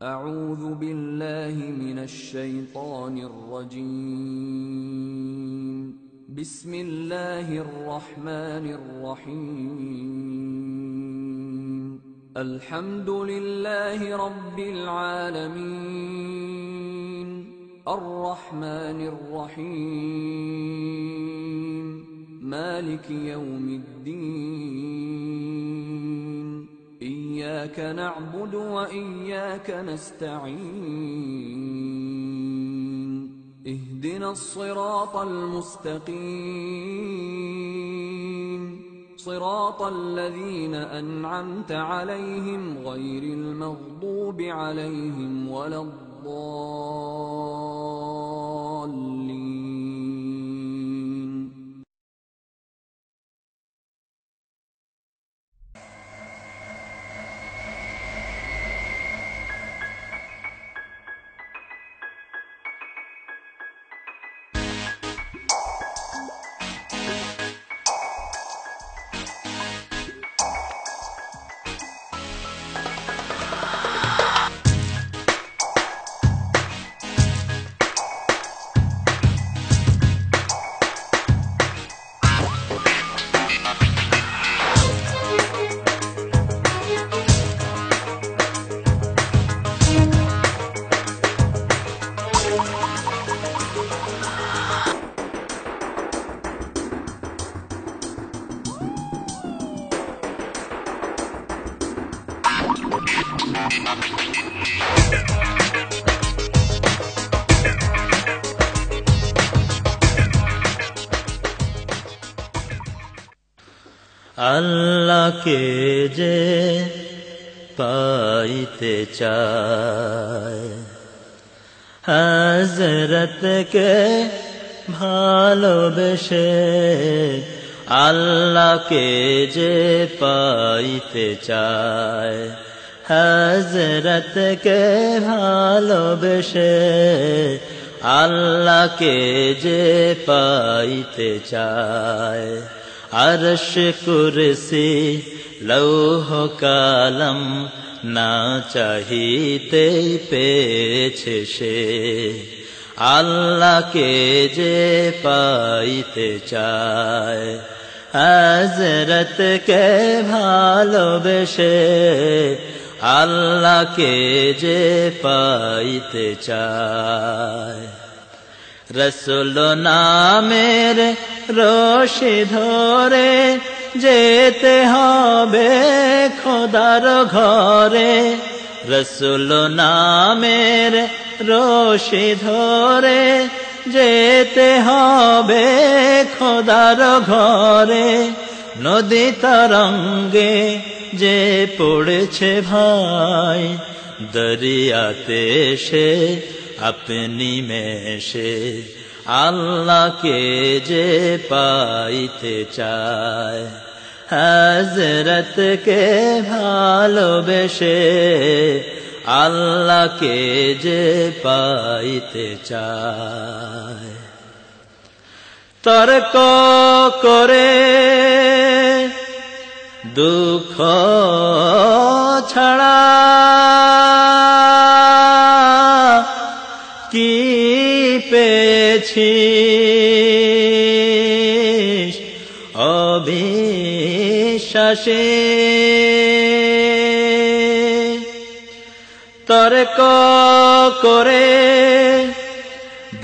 أعوذ بالله من الشيطان الرجيم. بسم الله الرحمن الرحيم. الحمد لله رب العالمين، الرحمن الرحيم، مالك يوم الدين. إياك نعبد وإياك نستعين. اهدنا الصراط المستقيم، صراط الذين أنعمت عليهم غير المغضوب عليهم ولا الضالين. আল্লাহকে যে পাইতে চায়, হযরতকে ভালোবেসে। আল্লাহকে যে পাইতে চায়, হযরতকে ভালোবেসে। আল্লাহকে যে পাইতে চায়, আরশ কুরসি লৌহ কালাম না চাহিতেই পেয়েছে সে। আল্লাহকে যে পাইতে চায়, হযরতকে ভালোবেসে। আল্লাহকে যে পাইতে চায়, রসুল নামের রশি ধরে যেতে হবে খোদার ঘরে। রসুল নামের রশি ধরে যেতে হবে খোদার ঘরে। নদী তরঙ্গে যে পড়েছে ভাই, দরিয়াতে সে আপনি মেশে। আল্লাহকে যে পাইতে চায়, হযরতকে ভালোবেসে। আল্লাহকে যে পাইতে চায়, তর্ক করে দুঃখ ছাড়া কি পেয়েছিস অবিশ্বাসে। তর্ক করে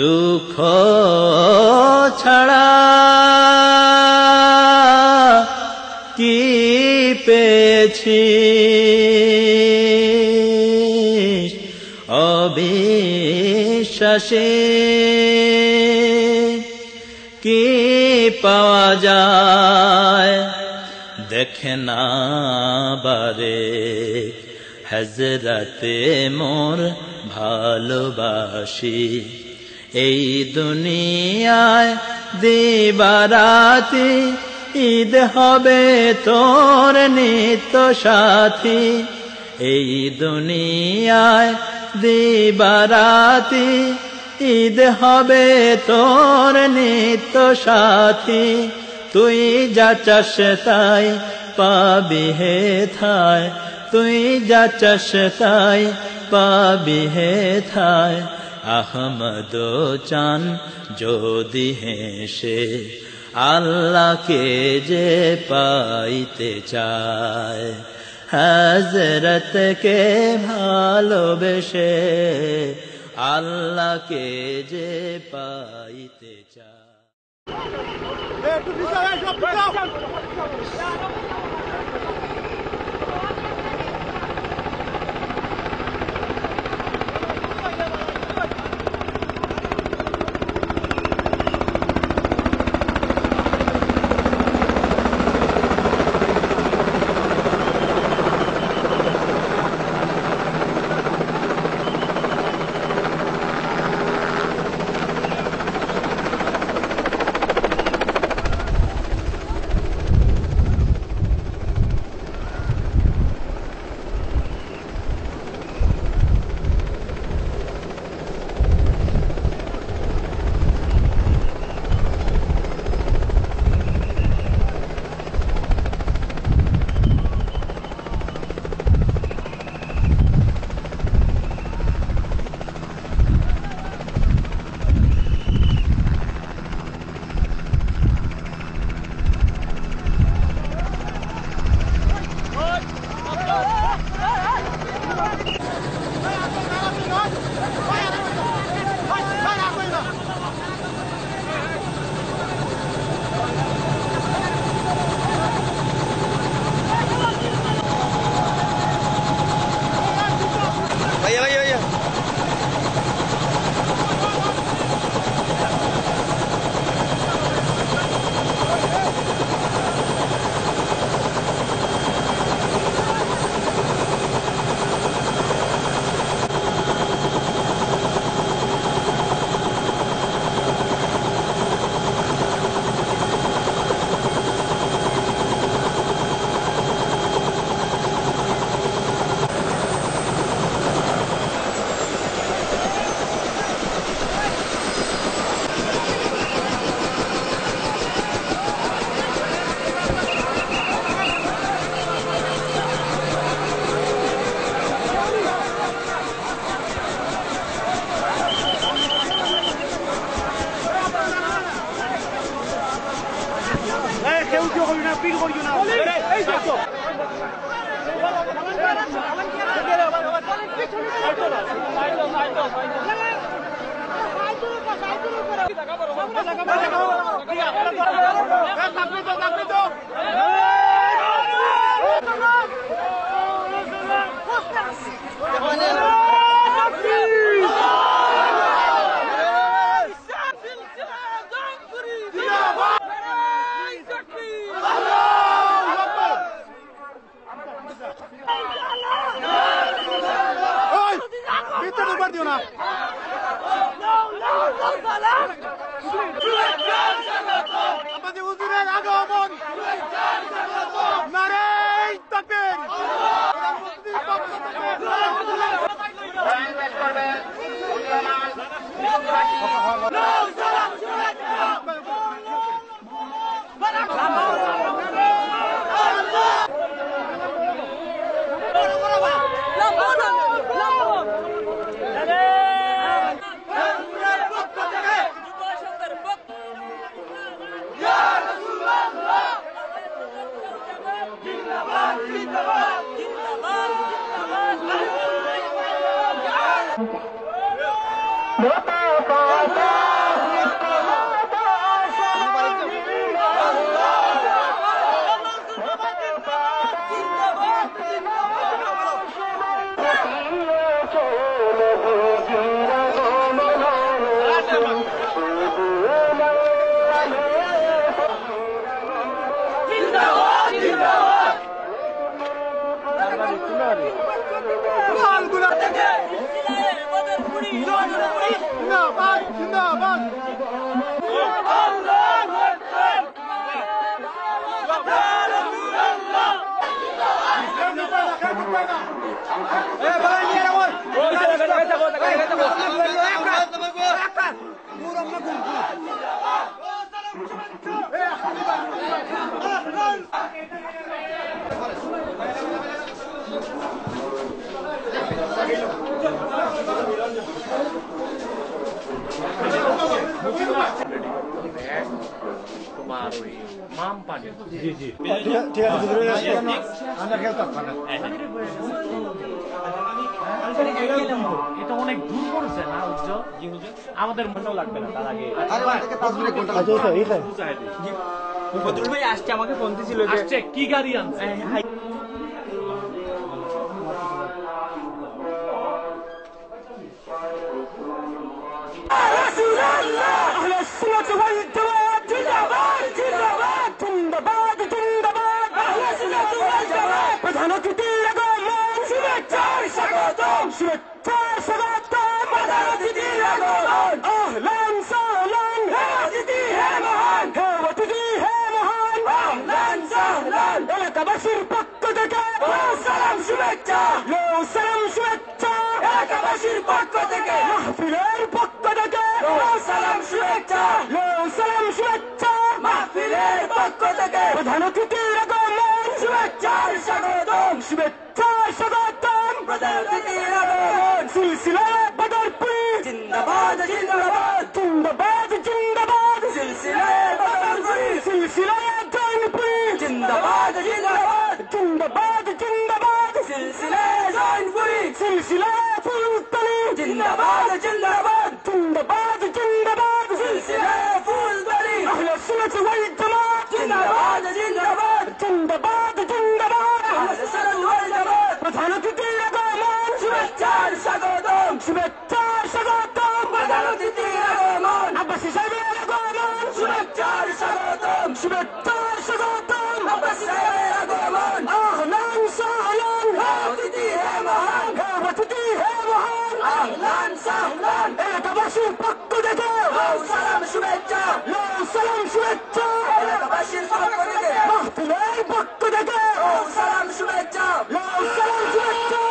দুঃখ ছাড়া কি পেয়েছিস অবিশ্বাসে। কি পাওয়া যায় দেখে না বারে, হযরতে মোর ভালোবাসি। এই দুনিয়ায় দিবারাতি ঈদ হবে তোর নিত্য সাথী। এই দুনিয়ায় দিবারাতি ঈদ হবে তোর নিত্য সাথী। তুই যা চাস তাই পাবি হে থায়, তুই যা চাস তাই পাবি হেথায় আহমদ চান যদি হেসে আল্লাহকে যে পাইতে চায় হযরতকে ভালোবেসে আল্লাহকে যে পাইতে চায়। Mustafa তোমার ওই মাম পানি জি জি ঠিক আছে আমরা খেলতে পারবো এটা অনেক দূর পড়েছে না উজ্জ্বল আমাদের মনেও লাগবে না তার আগে ফজলুল ভাই আসছে আমাকে ফোন দিছিল আসছে কি গাড়ি আনছে এলাকাবাসীর পক্ষ থেকে সালাম শুভেচ্ছা সালাম শুভেচ্ছা এলাকাবাসীর পক্ষ থেকে মাহফিলের পক্ষ থেকে সালাম শুভেচ্ছা সালাম শুভেচ্ছা মাহফিলের পক্ষ থেকে প্রধান অতিথির আগমন শুভেচ্ছার স্বাগতম শুভেচ্ছার স্বাগতম প্রধান অতিথির আগমন সিলসিলা বদরপুরি জিন্দাবাদ জিন্দাবাদ জিন্দাবাদ জিন্দাবাদ সিলসিলা বদরপুরি সিলসিলা জয়নপুরি জিন্দাবাদ জিন্দাবাদ জিন্দাবাদ জিন্দাবাদ সিলসিলা জয়নপুরি সিলসিলা ফুলতলি জিন্দাবাদ জিন্দাবাদ জিন্দাবাদ জিন্দাবাদ সিলসিলা ফুলতলি আহলে সুন্নাত ওয়াল জামাত জিন্দাবাদ জিন্দাবাদ জিন্দাবাদ জিন্দাবাদ আহলে সুন্নাত ওয়াল জামাত প্রধান অতিথির আগমন শুভেচ্ছার স্বাগতম শুভেচ্ছার স্বাগতম প্রধান অতিথির আগমন আব্বাসী সাহেবের আগমন শুভেচ্ছার স্বাগতম শুভেচ্ছার স্বাগতম আব্বাসী সাহেবের আগমন আহলান সাহলান অতিথি হে মহান অতিথি হে মহান আহলান সাহলান এলাকাবাসীর পক্ষ থেকে সালাম শুভেচ্ছা সালাম শুভেচ্ছা এলাকাবাসীর পক্ষ থেকে মাহফিলের পক্ষ থেকে সালাম শুভেচ্ছা সালাম শুভেচ্ছা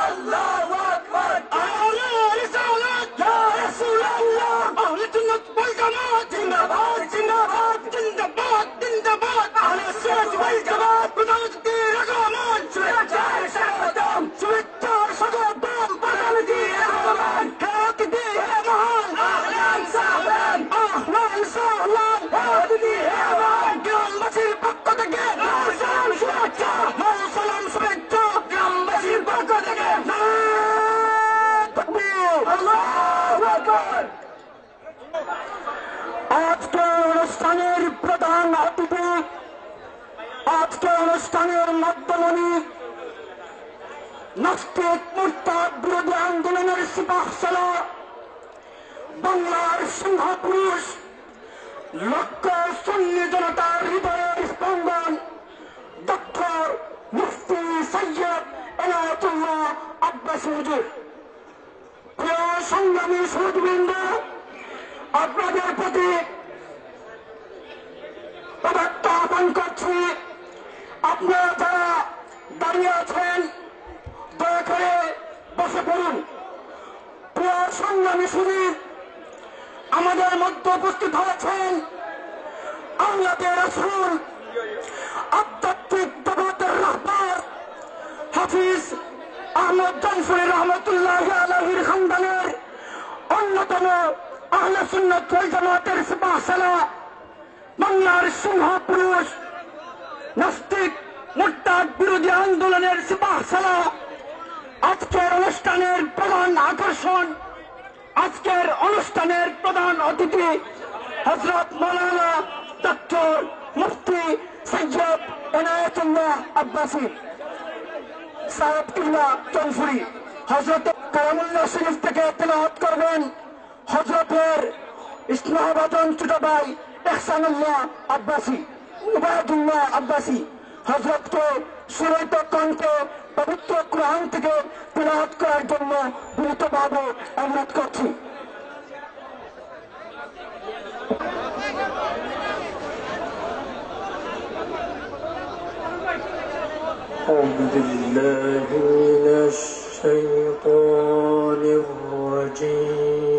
আল্লাহু আকবার আলা রিসালাত ইয়া রাসূলুল্লাহ আহলে সুন্নাত ওয়াল জামাত জিন্দাবাদ জিন্দাবাদ জিন্দাবাদ জিন্দাবাদ আহলে সুন্নাত ওয়াল জামাত প্রধান অতিথির আগমন শুভেচ্ছার স্বাগতম শুভেচ্ছার স্বাগতম প্রধান অতিথির আগমন অতিথি হে মহান আহলান সাহলান অতিথি হে মহান গ্রামবাসীর পক্ষ থেকে সালাম শুভেচ্ছা সালাম শুভেচ্ছা গ্রামবাসীর পক্ষ থেকে আজকে অনুষ্ঠানের প্রধান অতিথি আজকে অনুষ্ঠানের মধ্যমণি নাস্তিক মুরতাদ বিরোধী আন্দোলনের সিপাহসালার বাংলার সিংহপুরুষ লক্ষ সুন্নি জনতার হৃদয়ের স্পন্দন ডক্টর মুফতি সৈয়দ এনায়েতুল্লাহ আব্বাসী হুজুর। প্রিয় সংগ্রামী সুধীবৃন্দ, আপনাদের প্রতি পদার্থ আহ্বান করছি, আপনারা যারা দাঁড়িয়ে আছেন দয়া করে বসে পড়ুন। প্রিয় সংগ্রামী সুধীর, আমাদের মধ্যে উপস্থিত হয়েছেন আল্লাহর রাসূল আধ্যাত্মিক জগতের রাহবার হাফিজ আহমদ জানসুরি রহমতুল্লাহ আলাইহির খানদানের অন্যতম আহলে সুন্নাত ওয়াল জামাতের সিপাহসালার বাংলার সিংহপুরুষ নাস্তিক মুরতাদ বিরোধী আন্দোলনের সিপাহসালার আজকের অনুষ্ঠানের প্রধান আকর্ষণ, আজকের অনুষ্ঠানের প্রধান অতিথি হযরত মাওলানা ডক্টর মুফতি সৈয়দ এনায়েতুল্লাহ আব্বাসী সাহেব কিবলা চৌধুরী। হযরত কালামুল্লাহ শরীফ থেকে তেলাওয়াত করবেন হযরতের স্নেহভাজন ছোট ভাই ইহসানুল্লাহ আব্বাসী, উবায়দুল্লাহ আব্বাসী। হযরতকে সুরত কণ্ঠে পবিত্র কোরআন থেকে তেলাওয়াত করার জন্য বিনীতভাবে অনুরোধ করছি। أعوذ بالله من الشيطان الرجيم. بسم الله الرحمن الرحيم. الحمد لله رب العالمين والصلاة والسلام على رسوله الأمين محمد وعلى آله وصحبه أجمعين. أما بعد فإن أصدق الحديث كتاب الله تعالى وخير الهدي هدي محمد صلى الله عليه وسلم وشر الأمور محدثاتها فإن كل محدثة بدعة وكل بدعة ضلالة وكل ضلالة في النار. الحمد لله